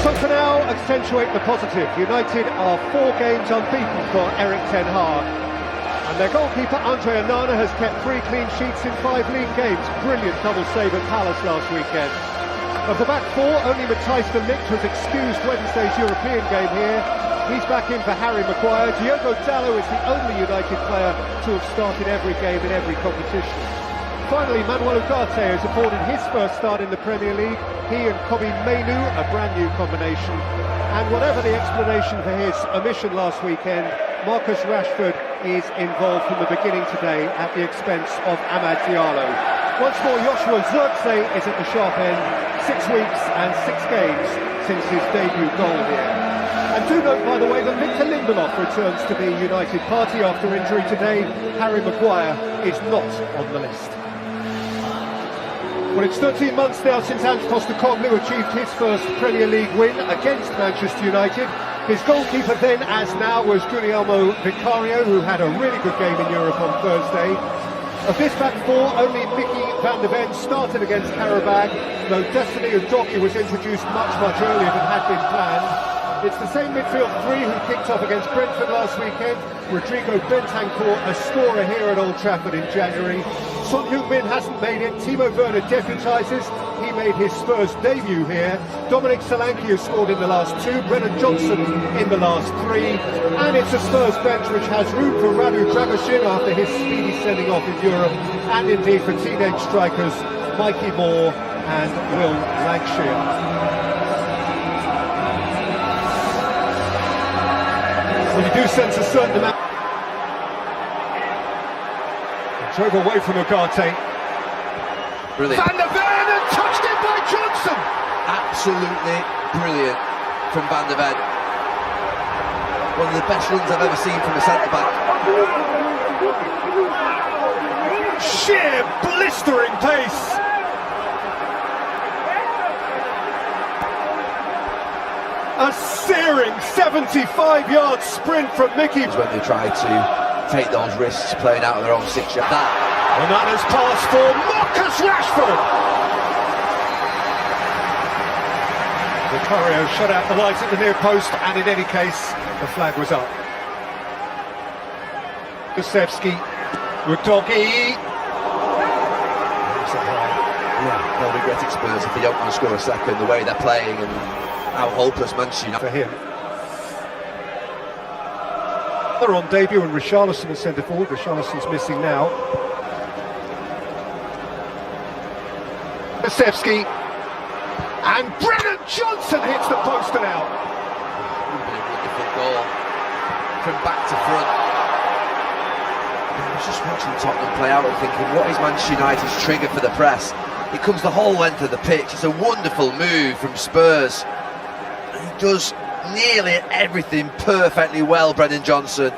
So for now, accentuate the positive. United are 4 games unbeaten for Erik ten Hag. And their goalkeeper, Andre Onana, has kept 3 clean sheets in 5 league games. Brilliant double save at Palace last weekend. Of the back 4, only Matthijs de Ligt was excused Wednesday's European game here. He's back in for Harry Maguire. Diogo Dalot is the only United player to have started every game in every competition. Finally, Manuel Ugarte has afforded his first start in the Premier League. He and Kobbie Mainoo, a brand new combination. And whatever the explanation for his omission last weekend, Marcus Rashford is involved from the beginning today at the expense of Amad Diallo. Once more, Joshua Zirkzee is at the sharp end. 6 weeks and 6 games since his debut goal here. And do note, by the way, that Victor Lindelof returns to the United party after injury today. Harry Maguire is not on the list. Well, it's 13 months now since Ange Postecoglou achieved his first Premier League win against Manchester United. His goalkeeper then, as now, was Guglielmo Vicario, who had a really good game in Europe on Thursday. Of this back 4, only Mickey van der Ven started against Karabag, though Destiny Udogie was introduced much earlier than had been planned. It's the same midfield 3 who kicked off against Brentford last weekend. Rodrigo Bentancur, a scorer here at Old Trafford in January. Son Heung-min hasn't made it. Timo Werner deputises. He made his Spurs debut here. Dominic Solanke has scored in the last 2. Brennan Johnson in the last 3. And it's a Spurs bench which has room for Radu Dragoshin after his speedy sending off in Europe. And indeed for teenage strikers Mikey Moore and Will Lancashire. Well, you do sense a certain amount. Drove away from Ugarte. Brilliant. Van der Ven, and touched it by Johnson. Absolutely brilliant from Van der Ven. One of the best runs I've ever seen from a centre-back. Sheer blistering pace. A searing 75-yard sprint from Mickey. When they try to take those risks playing out of their own 6-yard. That. Onana's pass for Marcus Rashford. Vicario shut out the lights at the near post, and in any case, the flag was up. Kulusevski, Udogie. Yeah, they'll regret it, Spurs, if they don't want to score a second. The way they're playing and how hopeless Manchester United for him. They're on debut, and Richarlison is centre forward. Richarlison's missing now. Kulusevski, and Brennan Johnson hits the post and out. Wonderful goal from back to front. I was just watching Tottenham play out and thinking, what is Manchester United's trigger for the press? It comes the whole length of the pitch. It's a wonderful move from Spurs. He does nearly everything perfectly well, Brennan Johnson.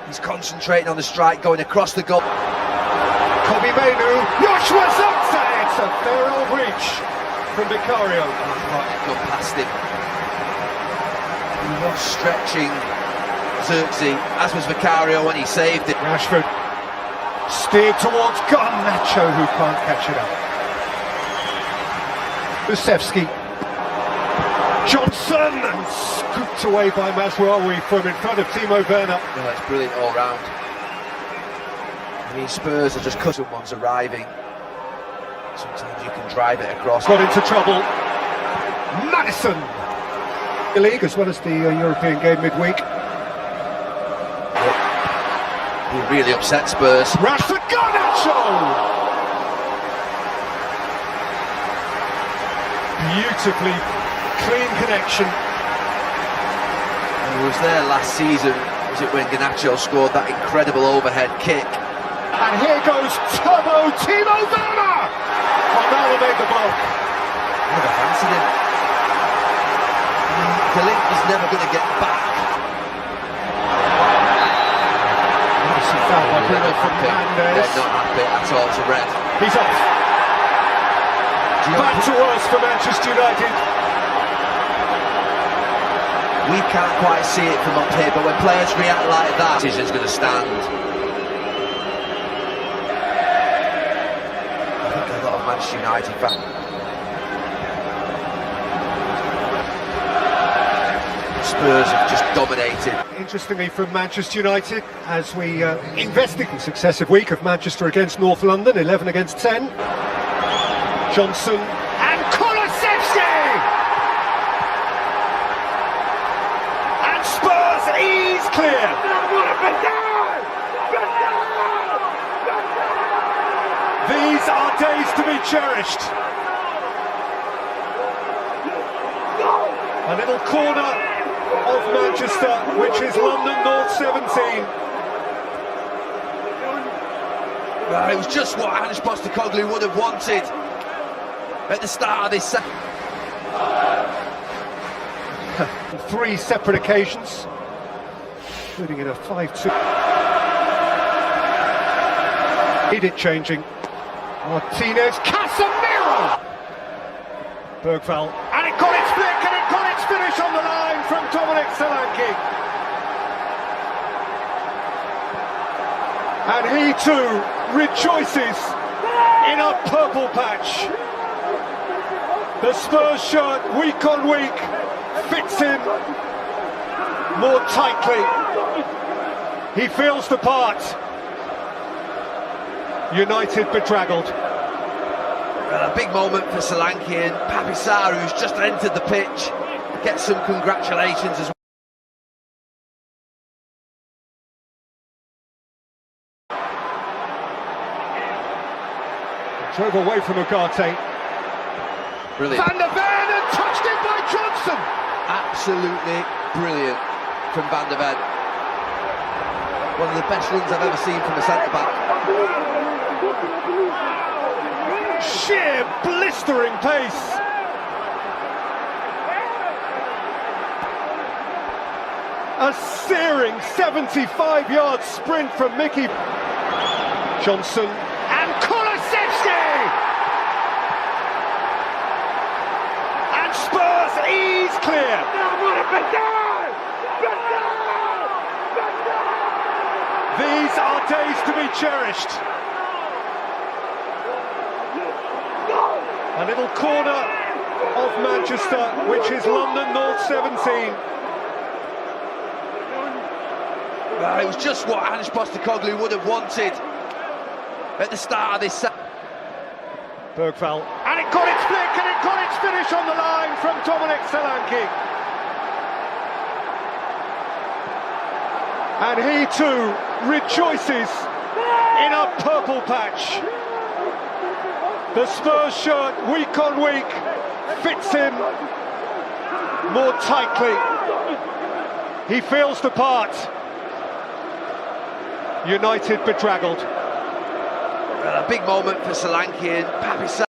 He's concentrating on the strike, going across the goal. Kobbie Mainoo, Joshua Zirkzee. It's a fair old reach from Vicario. Got past him. He was stretching Zirkzee, as was Vicario when he saved it. Rashford steered towards Garnacho, who can't catch it up. Kulusevski. Johnson, and scooped away by Mazraoui from in front of Timo Werner. No, it's brilliant all round. I mean, Spurs are just cut. Someone's arriving. Sometimes you can drive it across. Got into trouble. Maddison. The league as well as the European game midweek. He really upset Spurs. Rashford, Garnacho. Beautifully clean connection. He was there last season, was it when Garnacho scored that incredible overhead kick? And here goes Turbo Timo Werner! Onana made the block. Never fancied him. De Ligt is never going to get back. Foul by Bruno They're not happy at all, it's a red. He's off. Back to worse for Manchester United. We can't quite see it from up here, but when players react like that, the decision's going to stand. I think a lot of Manchester United fans. Spurs have just dominated. Interestingly from Manchester United, as we investigate the successive week of Manchester against North London, 11 against 10. Johnson and Kulusevski! And Spurs ease clear! These are days to be cherished. A little corner of Manchester, which is London North 17. Well, it was just what Ange Postecoglou would have wanted at the start of this. Three separate occasions, including in a 5-2. Need it changing. Martinez, Casemiro! Bergvall, and it got its flick, and it got its finish on the line from Dominic Solanke. And he too rejoices in a purple patch. The Spurs shirt, week on week, fits him more tightly. He feels the part. United bedraggled. Well, a big moment for Solanke, and Papisar, who's just entered the pitch, gets some congratulations as well. Drove away from Ugarte. Brilliant. Van der Ven, and touched it by Johnson. Absolutely brilliant from Van der Ven. One of the best runs I've ever seen from a centre-back. Sheer blistering pace. A searing 75-yard sprint from Mickey. Johnson and Kulusevski! And Spurs ease clear. These are days to be cherished. A little corner of Manchester, which is London North 17. Well, it was just what Ange Postecoglou would have wanted at the start of this. Bergvall, and it got its flick, and it got its finish on the line from Dominic Solanke. And he too rejoices in a purple patch. The Spurs shirt, week on week, fits him more tightly. He feels the part. United bedraggled. Well, a big moment for Solanke, and Papisar.